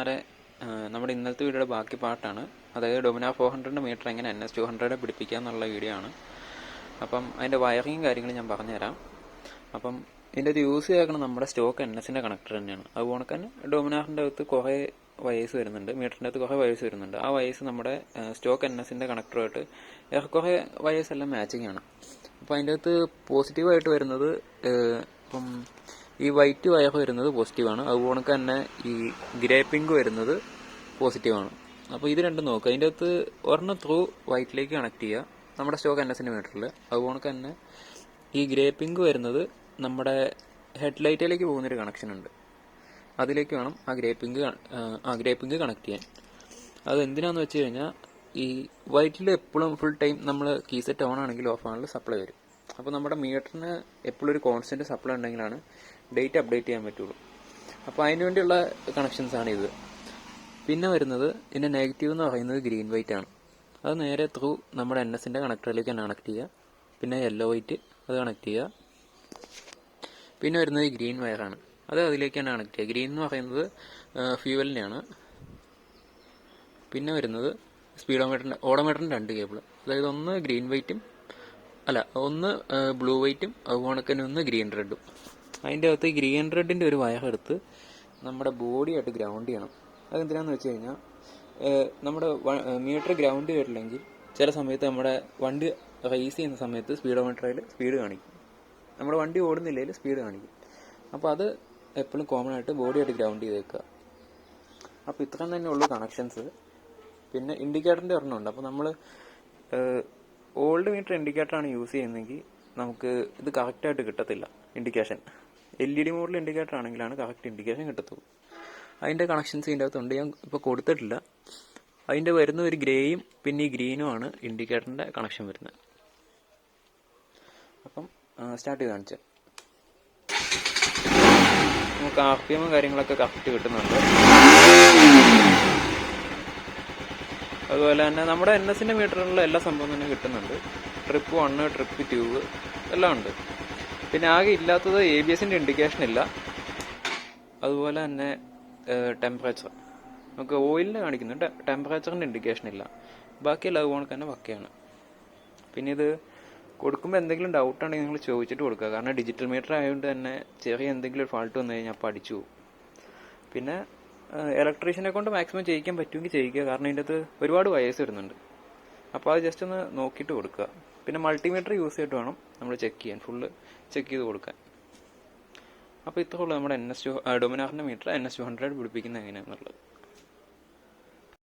കൂട്ടുകാരന്മാരെ, നമ്മുടെ ഇന്നത്തെ വീഡിയോയുടെ ബാക്കി പാർട്ടാണ്. അതായത് ഡൊമിനാർ 400 മീറ്റർ എങ്ങനെ Ns200 പിടിപ്പിക്കുക എന്നുള്ള വീഡിയോ ആണ്. അപ്പം അതിൻ്റെ വയറിങ്ങും കാര്യങ്ങളും ഞാൻ പറഞ്ഞുതരാം. അപ്പം ഇതിൻ്റെ അത് യൂസ് ചെയ്തേക്കണം നമ്മുടെ സ്റ്റോക്ക് NSൻ്റെ കണക്ടർ തന്നെയാണ്. അതുപോലെ തന്നെ ഡൊമിനാറിൻ്റെ അകത്ത് കുറേ വയേഴ്സ് വരുന്നുണ്ട്, മീറ്ററിൻ്റെ അകത്ത് കുറേ വയേഴ്സ് വരുന്നുണ്ട്. ആ വയേഴ്സ് നമ്മുടെ സ്റ്റോക്ക് NSൻ്റെ കണക്ടറുമായിട്ട് കുറേ വയേഴ്സ് എല്ലാം മാച്ചിങ് ആണ്. അപ്പോൾ അതിൻ്റെ അകത്ത് പോസിറ്റീവായിട്ട് വരുന്നത് ഇപ്പം ഈ വൈറ്റ് വയർ വരുന്നത് പോസിറ്റീവാണ്. അതുപോലെ തന്നെ ഈ ഗ്രേ പിങ്ക് വരുന്നത് പോസിറ്റീവാണ്. അപ്പോൾ ഇത് രണ്ടും നോക്കുക. അതിൻ്റെ അകത്ത് ഒരെണ്ണം ത്രൂ വൈറ്റിലേക്ക് കണക്ട് ചെയ്യുക നമ്മുടെ സ്റ്റോക്ക് NSൻ്റെ മീറ്ററിൽ. അതുപോലെ തന്നെ ഈ ഗ്രേ പിങ്ക് വരുന്നത് നമ്മുടെ ഹെഡ് ലൈറ്റിലേക്ക് പോകുന്നൊരു കണക്ഷൻ ഉണ്ട്, അതിലേക്ക് വേണം ആ ഗ്രേ പിങ്ക് കണക്ട് ചെയ്യാൻ. അത് എന്തിനാന്ന് വെച്ച് കഴിഞ്ഞാൽ ഈ വൈറ്റിൽ എപ്പോഴും ഫുൾ ടൈം നമ്മൾ കീ സെറ്റ് ഓൺ ആണെങ്കിൽ ഓഫ് ആണെങ്കിൽ സപ്ലൈ വരും. അപ്പോൾ നമ്മുടെ മീറ്ററിന് എപ്പോഴും ഒരു കോൺസ്റ്റന്റ് സപ്ലൈ ഉണ്ടെങ്കിലാണ് ഡേറ്റ് അപ്ഡേറ്റ് ചെയ്യാൻ പറ്റുള്ളൂ. അപ്പോൾ അതിന് വേണ്ടിയുള്ള കണക്ഷൻസ് ആണ് ഇത്. പിന്നെ വരുന്നത് ഇതിൻ്റെ നെഗറ്റീവ് എന്ന് പറയുന്നത് ഗ്രീൻ വൈറ്റ് ആണ്. അത് നേരെ ത്രൂ നമ്മുടെ NSൻ്റെ കണക്ടറിലേക്ക് തന്നെ കണക്ട് ചെയ്യുക. പിന്നെ യെല്ലോ വൈറ്റ് അത് കണക്ട് ചെയ്യുക. പിന്നെ വരുന്നത് ഈ ഗ്രീൻ വയറാണ്, അത് അതിലേക്ക് തന്നെ കണക്ട് ചെയ്യുക. ഗ്രീൻ എന്ന് പറയുന്നത് ഫ്യൂവലിനെയാണ്. പിന്നെ വരുന്നത് ഓഡോമീറ്ററിൻ്റെ 2 കേബിൾ, അതായത് ഒന്ന് ഗ്രീൻ വൈറ്റും ഒന്ന് ബ്ലൂ വൈറ്റും അതുപോലെ തന്നെ ഒന്ന് ഗ്രീൻ റെഡും. അതിൻ്റെ അകത്ത് ഈ ഗ്രീൻ റെഡിൻ്റെ ഒരു വയർ എടുത്ത് നമ്മുടെ ബോഡിയായിട്ട് ഗ്രൗണ്ട് ചെയ്യണം. അതെന്തിനാന്ന് വെച്ച് കഴിഞ്ഞാൽ നമ്മുടെ മീറ്റർ ഗ്രൗണ്ട് ചെയ്തിട്ടില്ലെങ്കിൽ ചില സമയത്ത് നമ്മുടെ വണ്ടി റേസ് ചെയ്യുന്ന സമയത്ത് സ്പീഡോമീറ്ററിൽ സ്പീഡ് കാണിക്കും, നമ്മുടെ വണ്ടി ഓടുന്നില്ലെങ്കിൽ സ്പീഡ് കാണിക്കും. അപ്പോൾ അത് എപ്പോഴും കോമൺ ആയിട്ട് ബോഡിയായിട്ട് ഗ്രൗണ്ട് ചെയ്ത് വെക്കുക. അപ്പോൾ ഇത്രയും തന്നെ ഉള്ളൂ കണക്ഷൻസ്. പിന്നെ ഇൻഡിക്കേറ്ററിൻ്റെ ഒരെണ്ണം ഉണ്ട്. അപ്പോൾ നമ്മൾ ഓൾഡ് മീറ്റർ ഇൻഡിക്കേറ്ററാണ് യൂസ് ചെയ്യുന്നതെങ്കിൽ നമുക്ക് ഇത് കറക്റ്റായിട്ട് കിട്ടത്തില്ല. ഇൻഡിക്കേഷൻ LED മോഡൽ ഇൻഡിക്കേറ്റർ ആണെങ്കിലാണ് കറക്റ്റ് ഇൻഡിക്കേഷൻ കിട്ടത്തുള്ളൂ. അതിൻ്റെ കണക്ഷൻസ് ഇതിൻ്റെ അകത്തുണ്ട്, ഞാൻ ഇപ്പോൾ കൊടുത്തിട്ടില്ല. അതിൻ്റെ വരുന്ന ഒരു ഗ്രേയും പിന്നെ ഈ ഗ്രീനും ആണ് ഇൻഡിക്കേറ്ററിൻ്റെ കണക്ഷൻ വരുന്നത്. അപ്പം സ്റ്റാർട്ട് ചെയ്ത് കാണിച്ചാൽ നമുക്ക് RPM കാര്യങ്ങളൊക്കെ കറക്റ്റ് കിട്ടുന്നുണ്ട്. അതുപോലെ തന്നെ നമ്മുടെ NSൻ്റെ മീറ്ററിലുള്ള എല്ലാ സംഭവം തന്നെ കിട്ടുന്നുണ്ട്. ട്രിപ്പ് 1, ട്രിപ്പ് 2 എല്ലാം ഉണ്ട്. പിന്നെ ആകെ ഇല്ലാത്തത് ABSൻ്റെ ഇൻഡിക്കേഷൻ ഇല്ല. അതുപോലെ തന്നെ ടെമ്പറേച്ചർ നമുക്ക് ഓയിലിന് കാണിക്കുന്നുണ്ട്, ടെമ്പറേച്ചറിൻ്റെ ഇൻഡിക്കേഷൻ ഇല്ല. ബാക്കിയെല്ലാം അതുപോലെ തന്നെ പക്കയാണ്. പിന്നെ ഇത് കൊടുക്കുമ്പോൾ എന്തെങ്കിലും ഡൗട്ട് ഉണ്ടെങ്കിൽ നിങ്ങൾ ചോദിച്ചിട്ട് കൊടുക്കുക. കാരണം ഡിജിറ്റൽ മീറ്റർ ആയതുകൊണ്ട് തന്നെ ചെറിയ എന്തെങ്കിലും ഒരു ഫാൾട്ട് വന്നു കഴിഞ്ഞാൽ അപ്പോൾ അടിച്ചു പോകും. പിന്നെ ഇലക്ട്രീഷ്യനെ കൊണ്ട് മാക്സിമം ചെയ്യിക്കാൻ പറ്റുമെങ്കിൽ ചെയ്യിക്കുക. കാരണം ഇതിൻ്റെ അകത്ത് ഒരുപാട് വയേഴ്സ് വരുന്നുണ്ട്. അപ്പോൾ അത് ജസ്റ്റ് ഒന്ന് നോക്കിയിട്ട് കൊടുക്കുക. പിന്നെ മൾട്ടിമീറ്റർ യൂസ് ചെയ്തിട്ട് വേണം നമ്മൾ ചെക്ക് ചെയ്യാൻ, ഫുള്ള് ചെക്ക് ചെയ്ത് കൊടുക്കാൻ. അപ്പോൾ ഇത്രയുള്ളൂ നമ്മുടെ ഡൊമിനാറിൻ്റെ മീറ്റർ Ns200 പിടിപ്പിക്കുന്നത് എങ്ങനെയാണെന്നുള്ളത്.